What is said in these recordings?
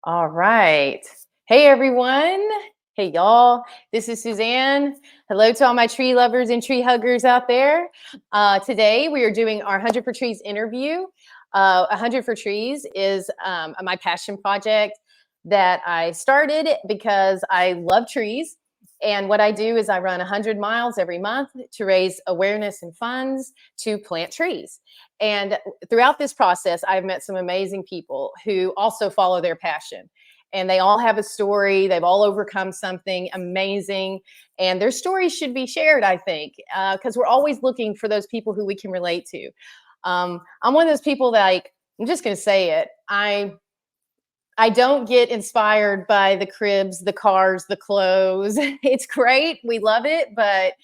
All right. Hey, everyone. Hey, y'all. This is Suzanne. Hello to all my tree lovers and tree huggers out there. Today, we are doing our 100 for Trees interview. 100 for Trees is my passion project that I started because I love trees. And what I do is I run 100 miles every month to raise awareness and funds to plant trees. And throughout this process, I've met some amazing people who also follow their passion. And they all have a story. They've all overcome something amazing. And their stories should be shared, I think, because we're always looking for those people who we can relate to. I'm one of those people that, I'm just going to say it. I don't get inspired by the cribs, the cars, the clothes. It's great. We love it, but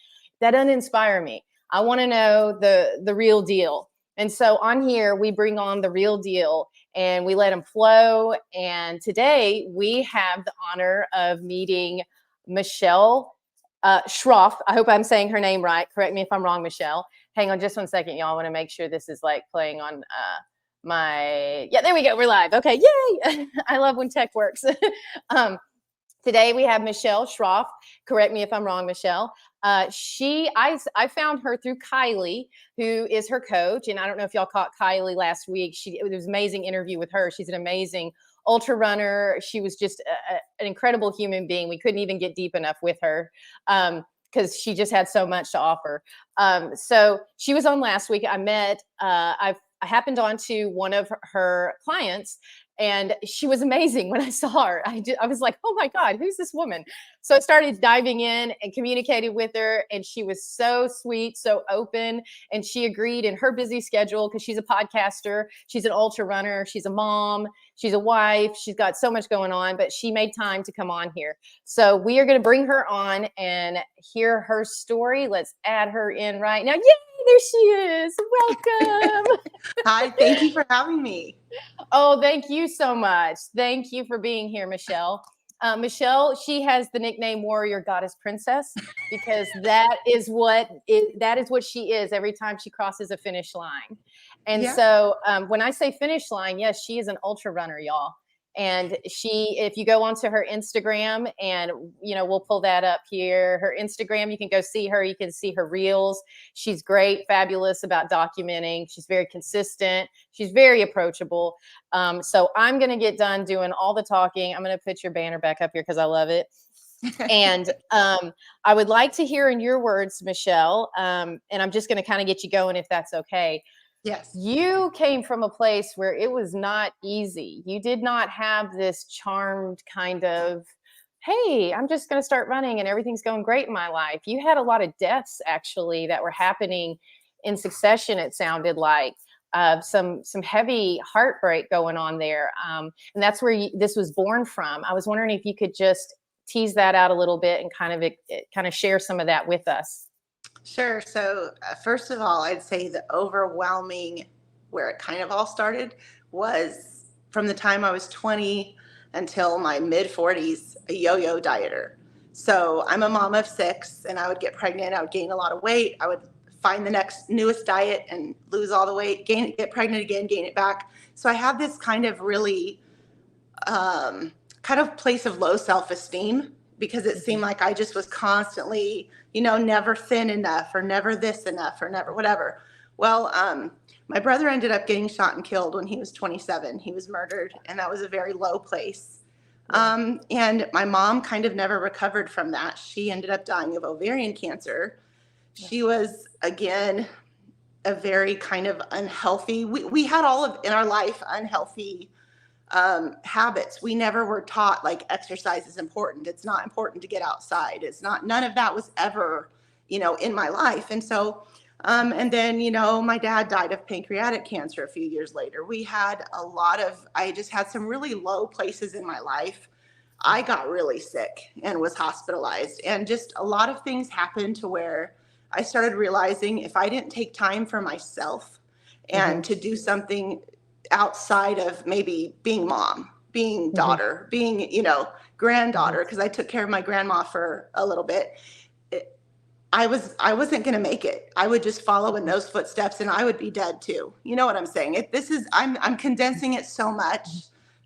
that doesn't inspire me. I want to know the real deal. And so on here, we bring on the real deal and we let them flow. And today we have the honor of meeting Michelle Schroff. I hope I'm saying her name right. Correct me if I'm wrong, Michelle. Hang on just one second, y'all. I want to make sure this is like playing on there we go. We're live. Okay. Yay. I love when tech works. Today we have Michelle Schroff. Correct me if I'm wrong, Michelle. I found her through Kylie, who is her coach. And I don't know if y'all caught Kylie last week. It was an amazing interview with her. She's an amazing ultra runner. She was just an incredible human being. We couldn't even get deep enough with her. Because she just had so much to offer. So she was on last week. I happened onto one of her clients, and she was amazing when I saw her. I was like, oh my God, who's this woman? So I started diving in and communicated with her, and she was so sweet, so open, and she agreed in her busy schedule because she's a podcaster, she's an ultra runner, she's a mom, she's a wife, she's got so much going on, but she made time to come on here. So we are going to bring her on and hear her story. Let's add her in right now. Yay, there she is. Welcome. Hi, thank you for having me. Oh, thank you so much. Thank you for being here, Michelle. Michelle, she has the nickname Warrior Goddess Princess because that is what she is every time she crosses a finish line. And Yeah. so when I say finish line, yes, she is an ultra runner, y'all. And if you go onto her Instagram, and we'll pull that up here, her Instagram, you can go see her. You can see her reels. She's great, fabulous about documenting. She's very consistent. She's very approachable. So I'm going to get done doing all the talking. I'm going to put your banner back up here because I love it. And I would like to hear in your words, Michelle, and I'm just going to kind of get you going if that's okay. Yes. You came from a place where it was not easy. You did not have this charmed kind of, hey, I'm just going to start running and everything's going great in my life. You had a lot of deaths actually that were happening in succession, it sounded like. Some heavy heartbreak going on there. And that's where this was born from. I was wondering if you could just tease that out a little bit and kind of share some of that with us. Sure. So first of all, I'd say the overwhelming, where it kind of all started, was from the time I was 20 until my mid 40s, a yo-yo dieter. So I'm a mom of 6, and I would get pregnant. I would gain a lot of weight. I would find the next newest diet and lose all the weight, get pregnant again, gain it back. So I have this kind of really kind of place of low self-esteem, because it seemed like I just was constantly, never thin enough, or never this enough, or never whatever. Well, my brother ended up getting shot and killed when he was 27. He was murdered, and that was a very low place. And my mom kind of never recovered from that. She ended up dying of ovarian cancer. She was, again, a very kind of unhealthy, we had all of in our life unhealthy habits. We never were taught like exercise is important. It's not important to get outside. It's not, none of that was ever, in my life. And so, and then, my dad died of pancreatic cancer a few years later. I just had some really low places in my life. I got really sick and was hospitalized, and just a lot of things happened to where I started realizing if I didn't take time for myself and to do something outside of maybe being mom, being daughter, being, granddaughter, because I took care of my grandma for a little bit. I wasn't going to make it. I would just follow in those footsteps, and I would be dead too. You know what I'm saying? I'm condensing it so much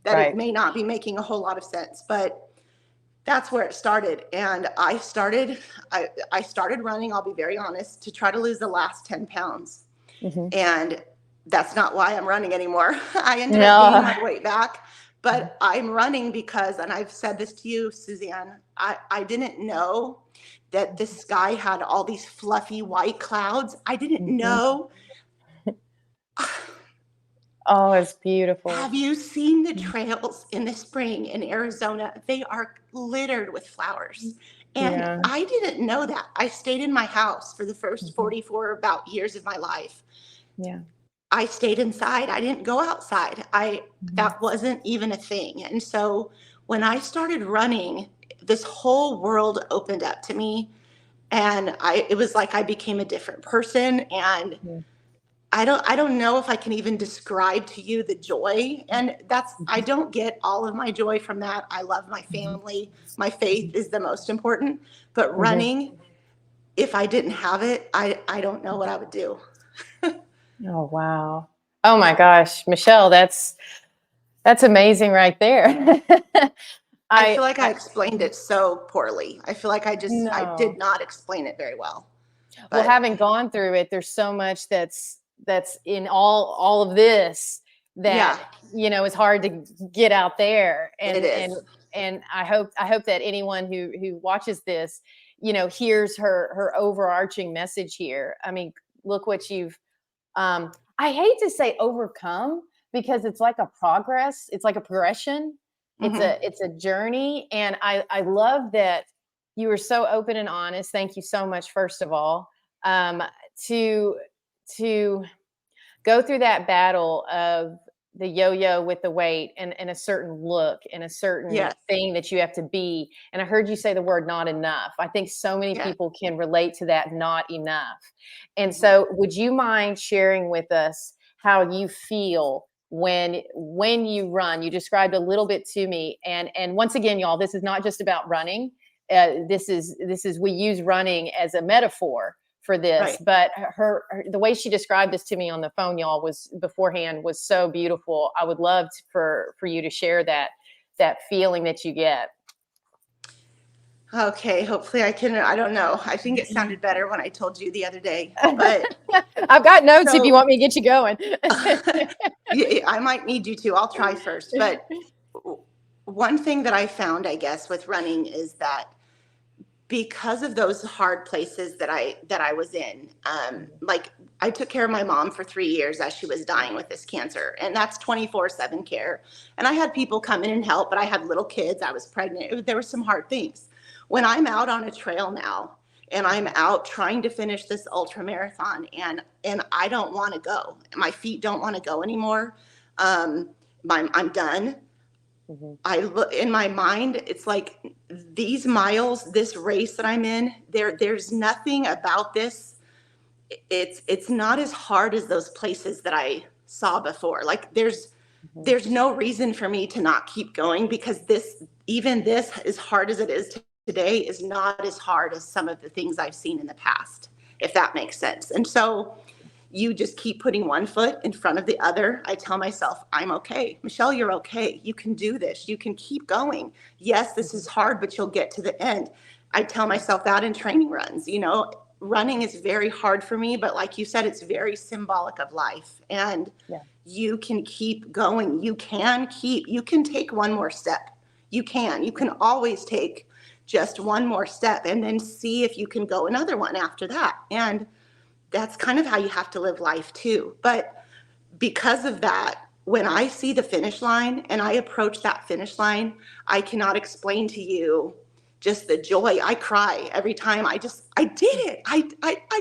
that it Right. may not be making a whole lot of sense, but that's where it started. And I started running, I'll be very honest, to try to lose the last 10 pounds. Mm-hmm. And that's not why I'm running anymore. I ended up gaining No. my weight back, but I'm running because, and I've said this to you, Suzanne, I didn't know that the sky had all these fluffy white clouds. I didn't Mm-hmm. know. Oh, it's beautiful. Have you seen the trails in the spring in Arizona? They are littered with flowers. And Yeah. I didn't know that. I stayed in my house for the first 44 about years of my life. Yeah. I stayed inside. I didn't go outside. That wasn't even a thing. And so when I started running, this whole world opened up to me, and it was like I became a different person. And Yeah. I don't know if I can even describe to you the joy. And I don't get all of my joy from that. I love my family. My faith is the most important. But running, if I didn't have it, I don't know what I would do. Oh, wow. Oh my gosh, Michelle, that's amazing right there. I feel like I I explained it so poorly. I feel like I no. did not explain it very well. Well, But having gone through it, there's so much that's in all of this yeah, that is hard to get out there. it is. And I hope that anyone who watches this, hears her overarching message here. I mean, look what you've I hate to say overcome, because it's like a progress, it's like a progression. Hmm. It's a journey, and I love that you were so open and honest. Thank you so much, first of all, um, to to go through that battle of the yo-yo with the weight, and a certain look and a certain Yes. thing that you have to be. And I heard you say the word not enough. I think so many Yes. people can relate to that not enough. And Mhm. so would you mind sharing with us how you feel when you run? You described a little bit to me, and once again, y'all, this is not just about running. This is we use running as a metaphor for this, Right. but the way she described this to me on the phone, y'all, was beforehand, was so beautiful. I would love for you to share that feeling that you get. Okay. Hopefully I can. I don't know. I think it sounded better when I told you the other day. But I've got notes if you so want me to get you going. yeah, I might need you to. I'll try first. But one thing that I found, I guess, with running is that because of those hard places that I was in, like I took care of my mom for 3 years as she was dying with this cancer, and that's 24/7 care. And I had people come in and help, but I had little kids. I was pregnant. There were some hard things. When I'm out on a trail now, and I'm out trying to finish this ultra marathon, and I don't want to go. My feet don't want to go anymore. I'm done. Mhm. I look in my mind, it's like these miles, this race that I'm in, there's nothing about this. It's not as hard as those places that I saw before. Like Mhm. there's no reason for me to not keep going, because this, as hard as it is today, is not as hard as some of the things I've seen in the past, if that makes sense. And so you just keep putting one foot in front of the other. I tell myself, I'm okay. Michelle, you're okay. You can do this. You can keep going. Yes, this is hard, but you'll get to the end. I tell myself that in training runs. Running is very hard for me, but like you said, it's very symbolic of life. And Yeah. you can keep going. You can take one more step. You can always take just one more step, and then see if you can go another one after that. And that's kind of how you have to live life too. But because of that, when I see the finish line and I approach that finish line, I cannot explain to you just the joy. I cry every time. I did it. I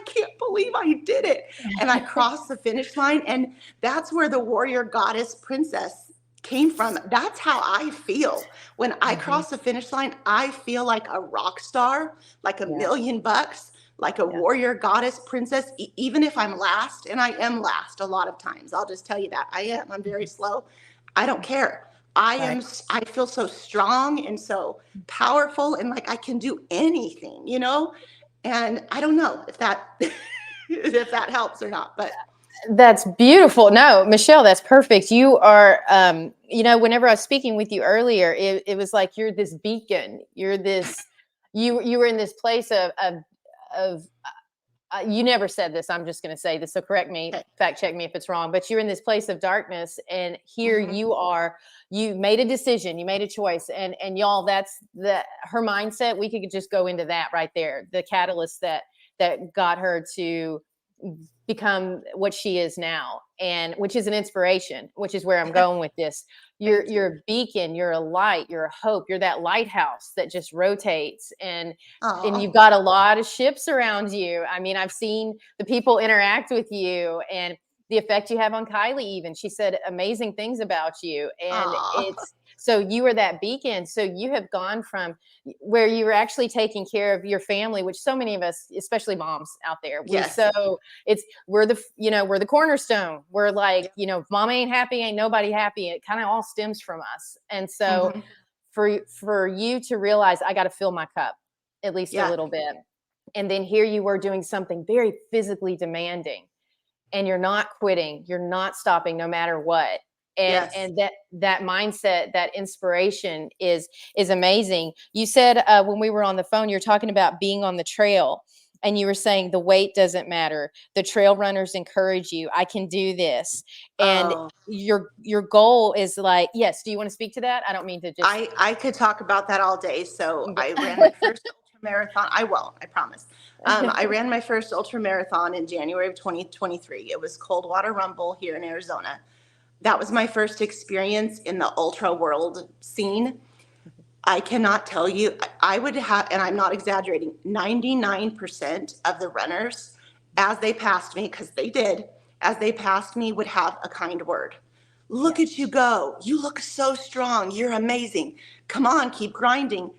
can't believe I did it. And I cross the finish line. And that's where the warrior goddess princess came from. That's how I feel. When I Mhm. cross the finish line, I feel like a rock star, like Yeah. $1,000,000, like a Yeah. warrior goddess princess, even if I'm last. And I am last a lot of times. I'll just tell you that I am. I'm very slow. I don't care. Right. I feel so strong and so powerful, and like I can do anything. And I don't know if that if that helps or not, but That's beautiful. No, Michelle, that's perfect. You are, whenever I was speaking with you earlier, it was like you're this beacon. You're this, you were in this place of you never said this. I'm just going to say this. So correct me, Okay. fact check me if it's wrong. But you're in this place of darkness, and here Hmm. you are. You made a decision. You made a choice, and y'all, that's her mindset. We could just go into that right there. The catalyst that got her to become what she is now, and which is an inspiration, which is where I'm going with this. you're Thank you're you. a beacon, you're a light, you're a hope, you're that lighthouse that just rotates, and you've Oh, got a lot of ships around you. I mean, I've seen the people interact with you, and the effect you have on Kylie. Even she said amazing things about you, and oh, it's so you are that beacon. So you have gone from where you were actually taking care of your family, which so many of us, especially moms out there, we yes. so it's we're the cornerstone. We're like, Yep. mom ain't happy, ain't nobody happy. It kind of all stems from us. And so Hmm. for you to realize I got to fill my cup at least a Yeah. little bit, and then here you were doing something very physically demanding, and you're not quitting, you're not stopping no matter what. and Yes. and that mindset, that inspiration is amazing. You said, when we were on the phone, you're talking about being on the trail, and you were saying the weight doesn't matter, the trail runners encourage you, I can do this. And Oh, your goal is like, yes, do you want to speak to that? I don't mean to just I could talk about that all day. So okay. I ran my first ultra marathon. I won't, I promise. I ran my first ultra marathon in January of 2023. It was Coldwater Rumble here in Arizona. That was my first experience in the ultra world scene. I cannot tell you, I would have, and I'm not exaggerating, 99% of the runners, as they passed me, because they did, as they passed me, would have a kind word. Look Yes. at you go. You look so strong. You're amazing. Come on, keep grinding.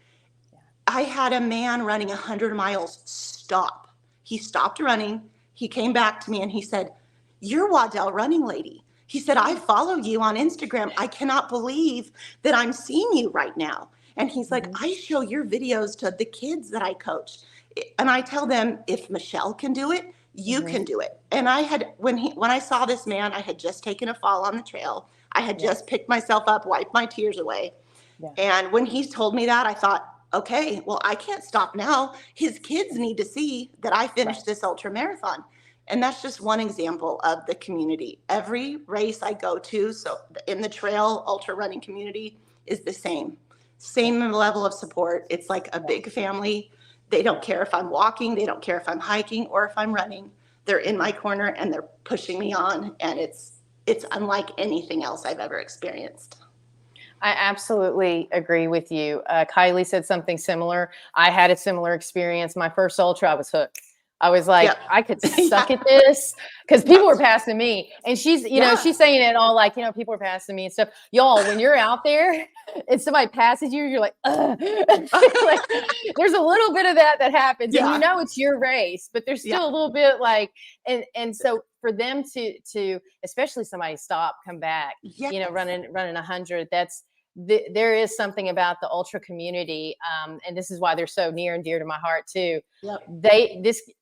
I had a man running 100 miles stop. He stopped running. He came back to me and he said, "You're Waddell Running Lady." He said, "I follow you on Instagram. I cannot believe that I'm seeing you right now." And he's like, Mhm. "I show your videos to the kids that I coach." And I tell them, if Michelle can do it, you Mhm. can do it. And I had, when I saw this man, I had just taken a fall on the trail. I had Yeah. just picked myself up, wiped my tears away. Yeah. And when he told me that, I thought, okay, well, I can't stop now. His kids need to see that I Right. finished this ultra marathon. And that's just one example of the community. Every race I go to, so in the trail ultra running community, is the same. Yeah. Same level of support. It's like a Yeah. big family. They don't Yeah. care if I'm walking, they don't care if I'm hiking or if I'm running. They're in Mhm. my corner and they're pushing me on. And it's unlike anything else I've ever experienced. I absolutely agree with you. Kylie said something similar. I had a similar experience. My first ultra, I was hooked. I was like, Yep. I could suck Yeah. at this because people were That's passing me. And she's, yeah. she's saying it all like, people are passing me and stuff. Y'all, when you're out there and somebody passes you, you're like, ugh. Like, there's a little bit of that happens. And Yeah. it's your race, but there's Yeah. still a little bit like, and so for them to especially somebody stop, come back, Yes. running 100, there is something about the ultra community, and this is why they're so near and dear to my heart too. Yep.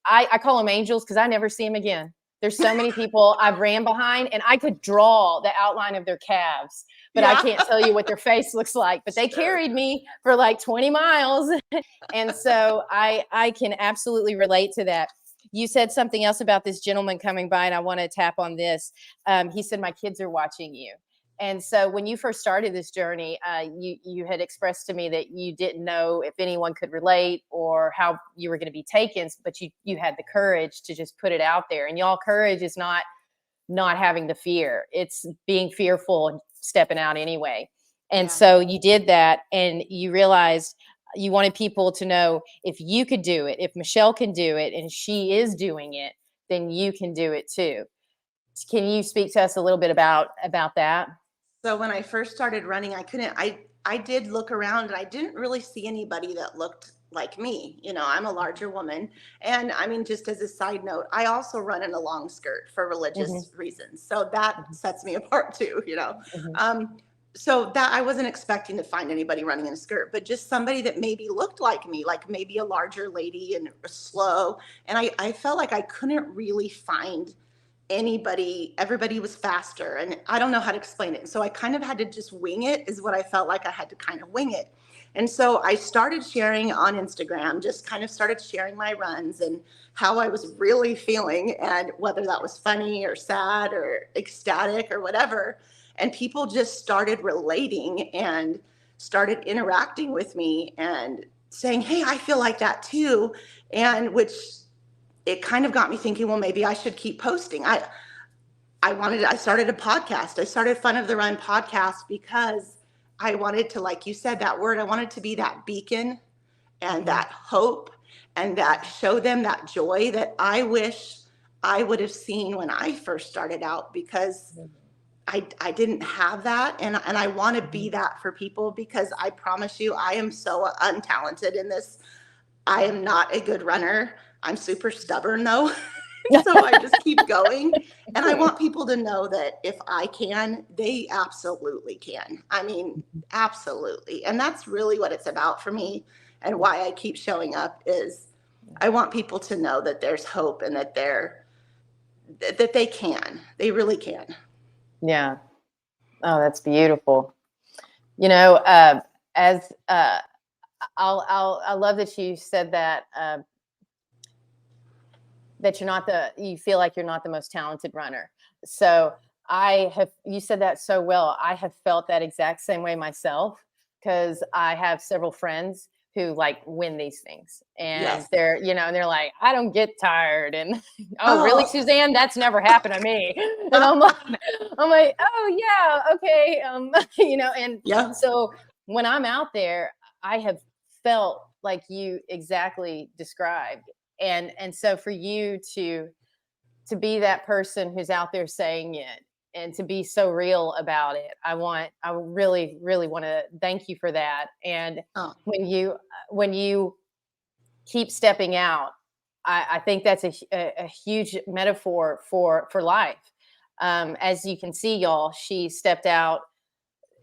I call them angels because I never see them again. There's so many people I've ran behind, and I could draw the outline of their calves, but I Yeah. can't tell you what their face looks like. But they Sure. carried me for like 20 miles, and so I can absolutely relate to that. You said something else about this gentleman coming by, and I want to tap on this. He said, "My kids are watching you." And so when you first started this journey, you had expressed to me that you didn't know if anyone could relate or how you were going to be taken, but you had the courage to just put it out there. And y'all, courage is not having the fear; it's being fearful and stepping out anyway. And Yeah. so you did that, and you realized you wanted people to know if you could do it, if Michelle can do it, and she is doing it, then you can do it too. Can you speak to us a little bit about that? So when I first started running, I did look around and I didn't really see anybody that looked like me. I'm a larger woman. And I mean, just as a side note, I also run in a long skirt for Mhm, religious reasons. So that mhm, sets me apart too, mhm. Um, so that I wasn't expecting to find anybody running in a skirt, but just somebody that maybe looked like me, like maybe a larger lady and slow. And I felt like I couldn't really find everybody was faster, and I don't know how to explain it. So I kind of had to just wing it, is what I felt like. I had to kind of wing it. And so I started sharing on Instagram, just kind of started sharing my runs and how I was really feeling, and whether that was funny or sad or ecstatic or whatever. And people just started relating and started interacting with me and saying, hey, I feel like that too. And which it kind of got me thinking, well, maybe I should keep posting. I started a podcast. I started Fun of the Run podcast because I wanted to, like you said, that word, I wanted to be that beacon and that hope, and that show them that joy that I wish I would have seen when I first started out, because I didn't have that. And I want to be that for people, because I promise you, I am so untalented in this. I am not a good runner. I'm super stubborn though. So I just keep going. And I want people to know that if I can, they absolutely can. I mean, absolutely. And that's really what it's about for me, and why I keep showing up is I want people to know that there's hope, and that they can. They really can. Yeah. Oh, that's beautiful. You know, as I love that you said that that you feel like you're not the most talented runner. So you said that so well. I have felt that exact same way myself, because I have several friends who like win these things, and Yes. they're, and they're like, I don't get tired. And oh, really, Oh, Suzanne, that's never happened to me. And I'm like, oh yeah, okay. And yeah. so when I'm out there, I have felt like you exactly described. And so for you to be that person who's out there saying it, and to be so real about it, I really really want to thank you for that. And Oh, when you keep stepping out, I think that's a huge metaphor for life. As you can see, y'all, she stepped out,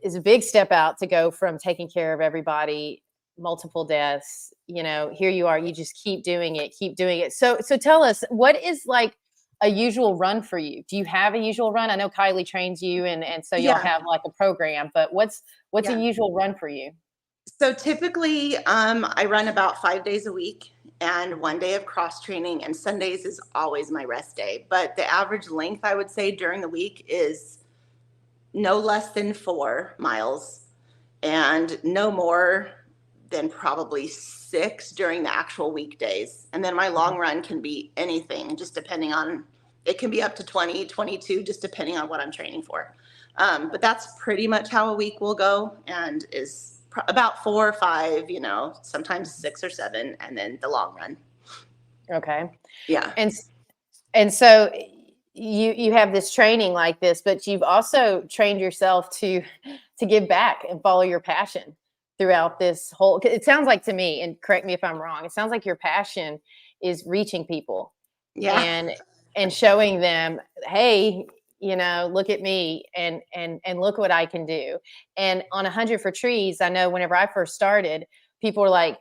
is a big step out, to go from taking care of everybody, multiple deaths. Here you are, you just keep doing it. So tell us, what is like a usual run for you? Do you have a usual run? I know Kylie trains you, and so y'all yeah. have like a program, but what's a Yeah. usual run for you? So typically, I run about 5 days a week, and 1 day of cross training, and Sundays is always my rest day. But the average length, I would say, during the week is no less than 4 miles, and no more than probably 6 during the actual weekdays. And then my long run can be anything, just depending on, it can be up to 20, 22, just depending on what I'm training for. But that's pretty much how a week will go, and is about 4 or 5, sometimes 6 or 7, and then the long run. Okay. Yeah. And so you have this training like this, but you've also trained yourself to give back and follow your passion throughout this whole. It sounds like to me, and correct me if I'm wrong, it sounds like your passion is reaching people Yeah. and showing them, hey, look at me, and look what I can do. And on 100 for Trees, I know whenever I first started, people were like,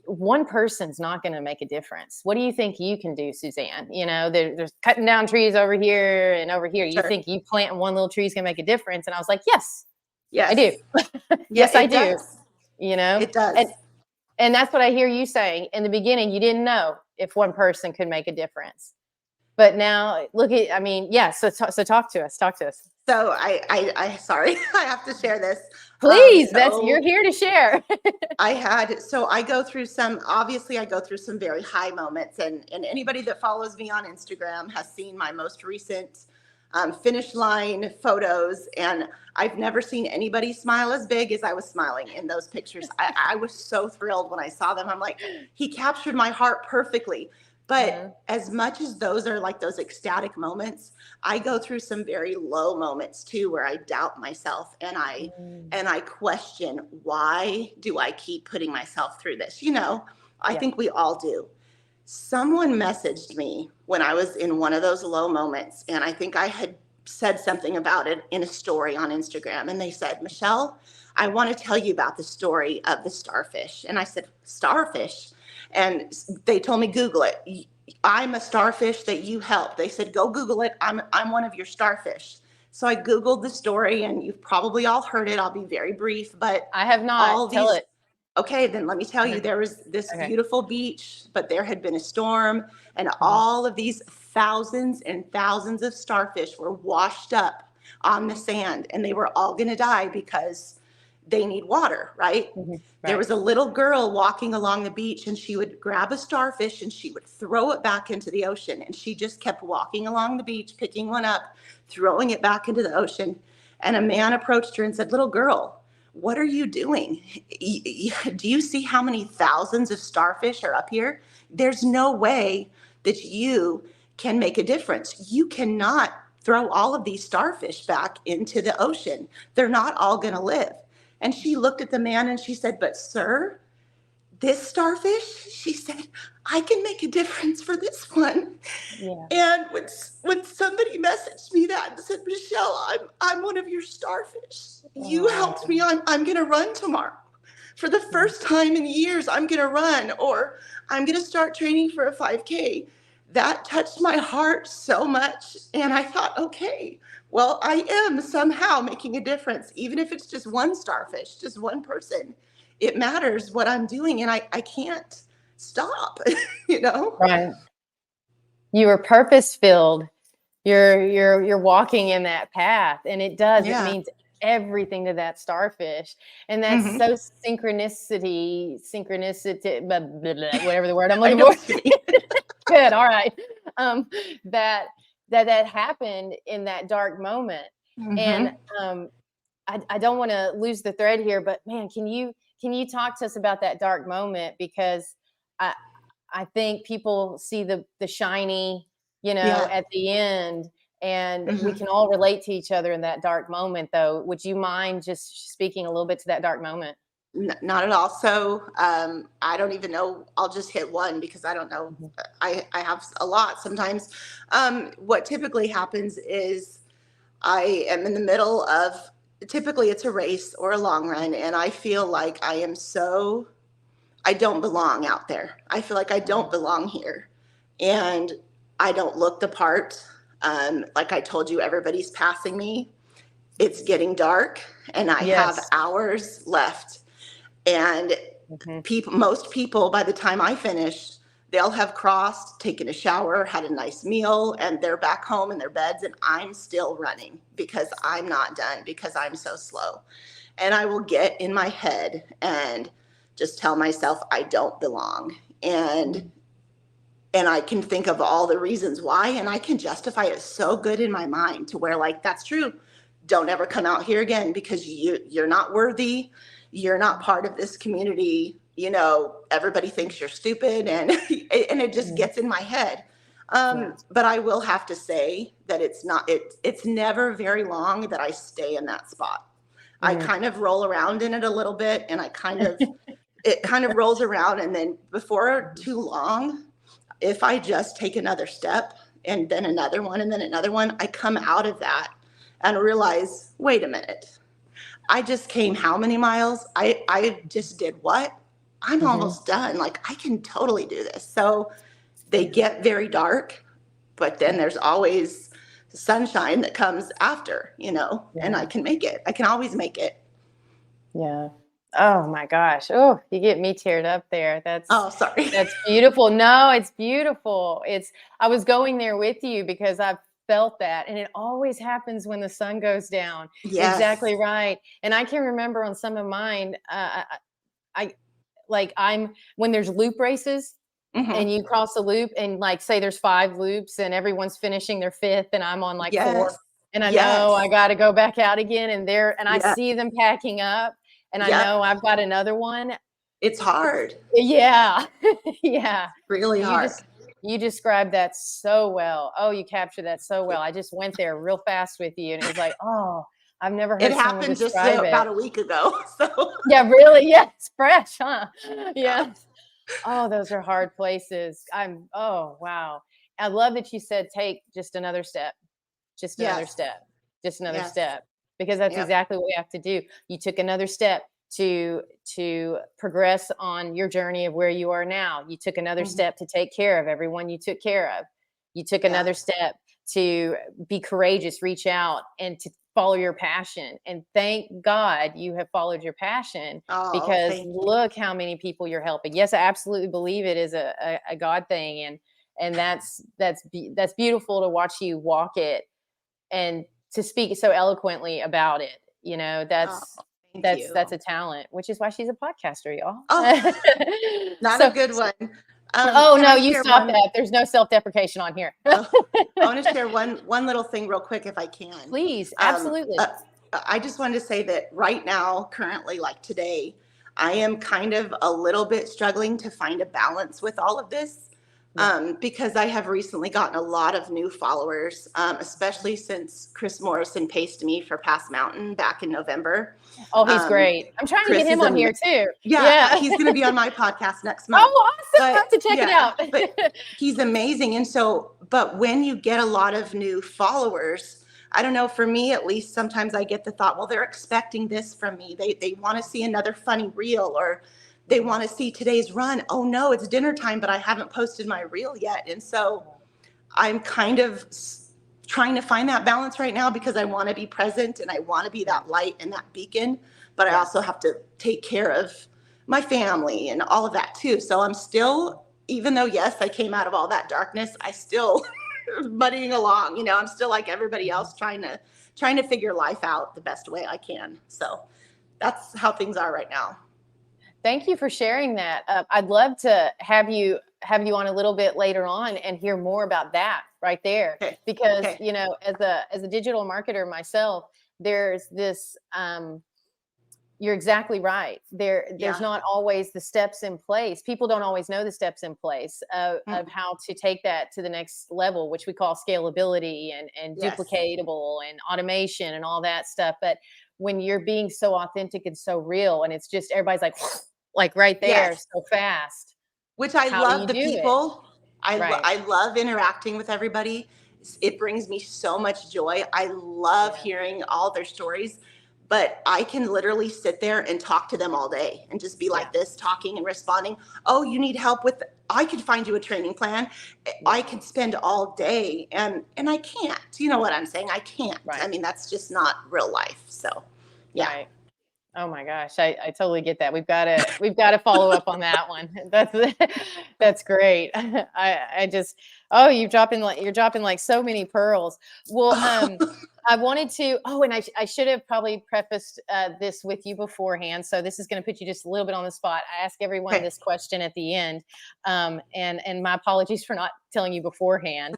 one person's not going to make a difference. What do you think you can do, Suzanne? There's cutting down trees over here and over here. You Sure. think you planting one little tree is going to make a difference? And I was like, yes, I do. Yes. Yeah, Yes, I it do. does. You know, It does. and and that's what I hear you saying. In the beginning, you didn't know if one person could make a difference, but now look at. I mean, yeah. So talk to us. Talk to us, So I sorry, I have to share this. please. You're So here to share. I go through obviously I go through some very high moments, and anybody that follows me on Instagram has seen my most recent finish line photos, and I've never seen anybody smile as big as I was smiling in those pictures. I was so thrilled when I saw them. I'm like, he captured my heart perfectly. But as much as those are like those ecstatic moments, I go through some very low moments too, where I doubt myself, and I question, why do I keep putting myself through this? I Yeah. think we all do. Someone messaged me when I was in one of those low moments, and I think I had said something about it in a story on Instagram, and they said, Michelle, I want to tell you about the story of the starfish. And I said, starfish? And they told me, Google it. I'm a starfish that you helped. They said, go Google it. I'm one of your starfish. So I Googled the story, and you've probably all heard it. I'll be very brief, but I have not. all Tell these, it. okay, then let me tell you, Okay. there was this Okay. beautiful beach, but there had been a storm, and Mhm. all of these thousands and thousands of starfish were washed up on the sand, and they were all going to die because they need water, right? Mhm. There Right. was a little girl walking along the beach, and she would grab a starfish and she would throw it back into the ocean. And she just kept walking along the beach, picking one up, throwing it back into the ocean. And a man approached her and said, little girl, what are you doing? Do you see how many thousands of starfish are up here? There's no way that you can make a difference. You cannot throw all of these starfish back into the ocean. They're not all going to live. And she looked at the man and she said, but sir, this starfish, she said, I can make a difference for this one. Yeah. And when somebody messaged me that and said, Michelle, I'm one of your starfish. You helped me. Oh, I'm gonna run tomorrow. For the yeah. first time in years, I'm gonna run, or I'm gonna start training for a 5K. That touched my heart so much. And I thought, okay, well, I am somehow making a difference, even if it's just one starfish, just one person. It matters what I'm doing, and I can't stop, you know? Right. You were purpose filled. You're walking in that path, and it does. It Yeah. means everything to that starfish, and that's Hmm. so synchronicity, blah, blah, blah, whatever the word I'm I looking know for. what you mean. Good. All right. Um, that that happened in that dark moment, and Hmm. um, I don't want to lose the thread here, but man, can you talk to us about that dark moment? Because I I think people see the shiny, Yeah. at the end, and we Hmm. can all relate to each other in that dark moment. Though, would you mind just speaking a little bit to that dark moment? Not at all. So I don't even know. I'll just hit one because I don't know. Mhm. I have a lot sometimes. What typically happens is I am in the middle of, typically it's a race or a long run, and I feel like I don't belong out there. I feel like I don't belong here. And I don't look the part. Like I told you, everybody's passing me. It's getting dark, and I have Yes. hours left. And Hmm. most people, by the time I finish, they'll have crossed, taken a shower, had a nice meal, and they're back home in their beds. And I'm still running because I'm not done, because I'm so slow. And I will get in my head and just tell myself I don't belong. And I can think of all the reasons why, and I can justify it so good in my mind to where, like, that's true. Don't ever come out here again because you're not worthy. You're not part of this community. Everybody thinks you're stupid, and and it just Hmm. gets in my head. Yeah. But I will have to say that it's never very long that I stay in that spot. I Hmm. kind of roll around in it a little bit, and it kind of rolls around, and then before too long, if I just take another step and then another one and then another one, I come out of that and realize, wait a minute, I just came how many miles? I just did what? I'm Hmm. almost done. Like, I can totally do this. So they Yeah. get very dark, but then there's always sunshine that comes after, and I Yeah. can make it. I can always make it. Yeah. Oh my gosh. Oh, you get me teared up there. That's Oh, sorry. that's beautiful. No, it's beautiful. I was going there with you because I've felt that, and it always happens when the sun goes down. You're Yes. exactly right. And I can remember on some of mine, I like I'm when there's loop races Hmm. and you cross a loop, and like say there's 5 loops and everyone's finishing their fifth and I'm on like fourth, Yes. and I know I Yes. got to go back out again, and I Yeah. see them packing up, and I Yep. know I've got another one. It's hard. Yeah. Yeah. Really You hard. just you described that so well. Oh, you captured that so well. I just went there real fast with you, and it was like, oh, I've never It heard someone happened just describe it. about a week ago. So, Yeah, really. Yeah, it's fresh, huh? yeah. Yeah. Oh, those are hard places. Oh, wow. I love that you said take just another step, just another Yes. step, just another Yes. step, because that's Yep. exactly what we have to do. You took another step. to progress on your journey of where you are now. You took another step to take care of everyone you took care of. You took another step to be courageous, reach out, and to follow your passion. And thank God you have followed your passion, Oh, because thank you. look how many people you're helping. Yes, I absolutely believe it is a God thing, and that's beautiful to watch you walk it and to speak so eloquently about it. Oh, thank That's you. a talent, which is why she's a podcaster, y'all. Oh, not a So, good one. oh Can no, I you share stop one? that. There's no self-deprecation on here. Oh, I want to share one little thing real quick if I can. Please, Um, absolutely. uh, I just wanted to say that right now, currently, like today, I am kind of a little bit struggling to find a balance with all of this. Because I have recently gotten a lot of new followers, especially since Chris Morrison paced me for Pass Mountain back in November. Oh, he's Um, great. I'm trying to get Chris him is on here too. yeah, Yeah. he's going to be on my podcast next month. Oh, awesome. I have But to check it yeah, out. but he's amazing. And so, but when you get a lot of new followers, I don't know, for me at least, sometimes I get the thought, well, they're expecting this from me. They want to see another funny reel, or they want to see today's run. Oh no, it's dinner time, but I haven't posted my reel yet. And so I'm kind of trying to find that balance right now, because I want to be present and I want to be that light and that beacon, but I also have to take care of my family and all of that too. So I'm still, even though, yes, I came out of all that darkness, I still buddying along, I'm still like everybody else, trying to figure life out the best way I can. So that's how things are right now. Thank you for sharing that. I'd love to have you on a little bit later on and hear more about that right there, Okay. because Okay. as a digital marketer myself, there's this. You're exactly right. There's Yeah. not always the steps in place. People don't always know the steps in place of how to take that to the next level, which we call scalability and Yes. duplicatable and automation and all that stuff. But when you're being so authentic and so real, and it's just everybody's like right there, Yes. so fast. Which I How do you love the do it? people. Right. I love interacting with everybody. It brings me so much joy. I love Yeah. hearing all their stories, but I can literally sit there and talk to them all day and just be like this, talking and responding. Oh, you need help with, I could find you a training plan. I could spend all day and I can't. You know what I'm saying? I can't. Right. I mean, that's just not real life. So, yeah. Right. Oh my gosh, I totally get that. We've got to follow up on that one. That's great. I just you're dropping like so many pearls. Well, I wanted to. Oh, and I should have probably prefaced this with you beforehand. So this is going to put you just a little bit on the spot. I ask everyone this question at the end, and my apologies for not telling you beforehand.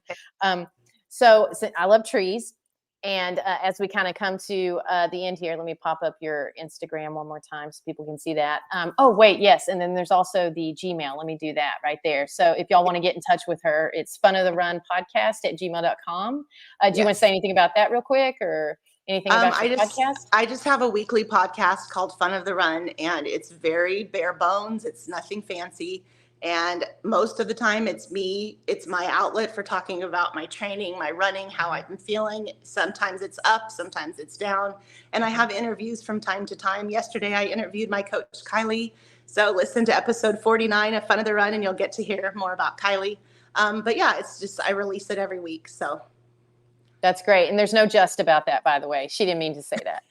So I love trees. And as we kind of come to the end here, let me pop up your Instagram one more time so people can see that. Oh, wait, yes. And then there's also the Gmail. Let me do that right there. So if y'all want to get in touch with her, it's funoftherunpodcast@gmail.com. Do you want to say anything about that real quick, or anything about your podcast? I just have a weekly podcast called Fun of the Run, and it's very bare bones. It's nothing fancy. And most of the time it's me. It's my outlet for talking about my training, my running, how I've been feeling. Sometimes it's up, sometimes it's down. And I have interviews from time to time. Yesterday I interviewed my coach, Kylie. So listen to episode 49 of Fun of the Run and you'll get to hear more about Kylie. But yeah, it's just, I release it every week. So That's great. And there's no just about that, by the way. She didn't mean to say that.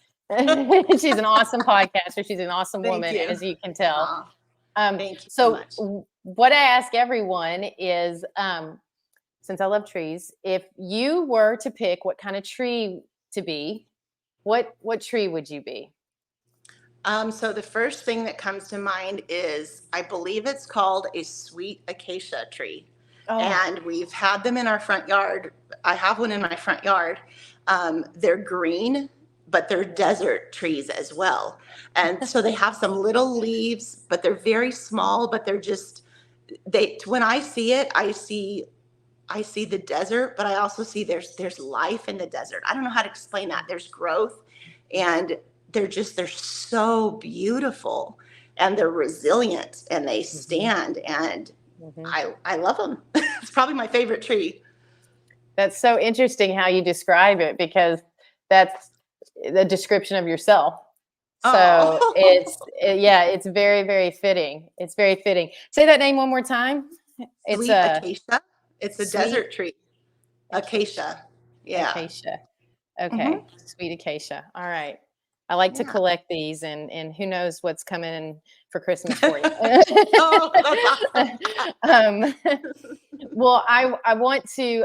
She's an awesome podcaster. She's an awesome woman, you. as you can tell. Thank you so much. What I ask everyone is, since I love trees, if you were to pick what kind of tree to be, what tree would you be? So the first thing that comes to mind is, I believe it's called a sweet acacia tree. Oh. And we've had them in our front yard. I have one in my front yard. They're green, but they're desert trees as well. And so they have some little leaves, but they're very small, but they're just, when I see it, I see the desert, but I also see there's life in the desert. I don't know how to explain that. There's growth, and they're so beautiful, and they're resilient, and they stand, and I love them. It's probably my favorite tree. That's so interesting how you describe it, because that's the description of yourself. So Oh, yeah, it's very, very fitting. It's very fitting. Say that name one more time. It's sweet a acacia. It's a sweet desert tree. acacia. Acacia. Yeah. Acacia. Hmm. Okay, sweet acacia. All right. I like to Yeah. collect these, and who knows what's coming for Christmas for you. Oh, that's awesome. um, well, I want to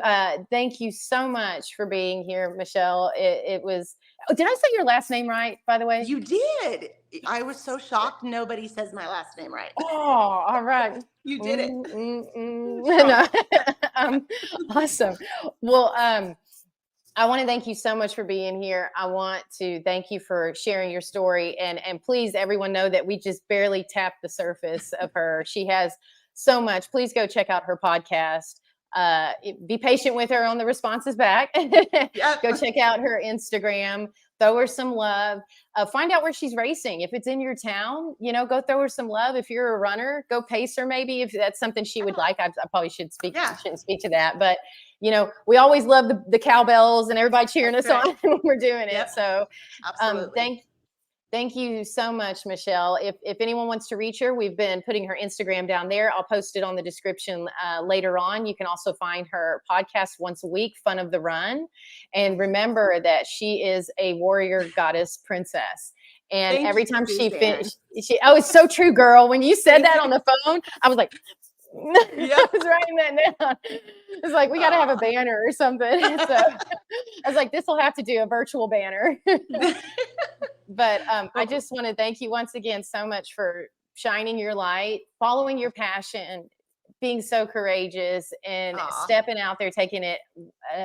thank you so much for being here, Michelle. It was. Oh, did I say your last name right, by the way? You did. I was so shocked. Nobody says my last name right. Oh, all right. You did it. No. Awesome. Well, I want to thank you so much for being here. I want to thank you for sharing your story, and please, everyone, know that we just barely tapped the surface of her. She has so much. Please go check out her podcast. Be patient with her on the responses back. Go Yep. check out her Instagram. Throw her some love. Find out where she's racing. If it's in your town, go throw her some love. If you're a runner, go pace her. Maybe if that's something she would like. I probably shouldn't speak to that, but we always love the cowbells and everybody cheering That's us right. on when we're doing Yep. it. So Absolutely. thank you so much, Michelle. If anyone wants to reach her, we've been putting her Instagram down there. I'll post it on the description later on. You can also find her podcast once a week, Fun of the Run. And remember that she is a warrior goddess princess. And Thank every you, time she Suzanne. finished, it's so true, girl. When you said Thank that you. on the phone, I was like, Yeah. I was writing that down. It's like, we got to have a banner or something. So I was like, this will have to do a virtual banner. But I just want to thank you once again so much for shining your light, following your passion, being so courageous, and stepping out there, taking it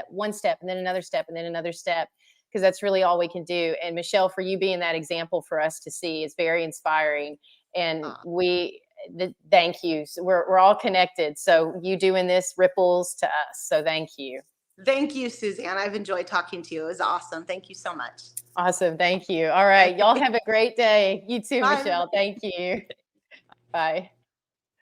one step and then another step and then another step, because that's really all we can do. And Michelle, for you being that example for us to see is very inspiring. And thank you. So we're all connected. So you doing this ripples to us. So thank you. Thank you, Suzanne. I've enjoyed talking to you. It was awesome. Thank you so much. Awesome. Thank you. All right. Y'all have a great day. You too, Bye, Michelle. everybody. Thank you. Bye.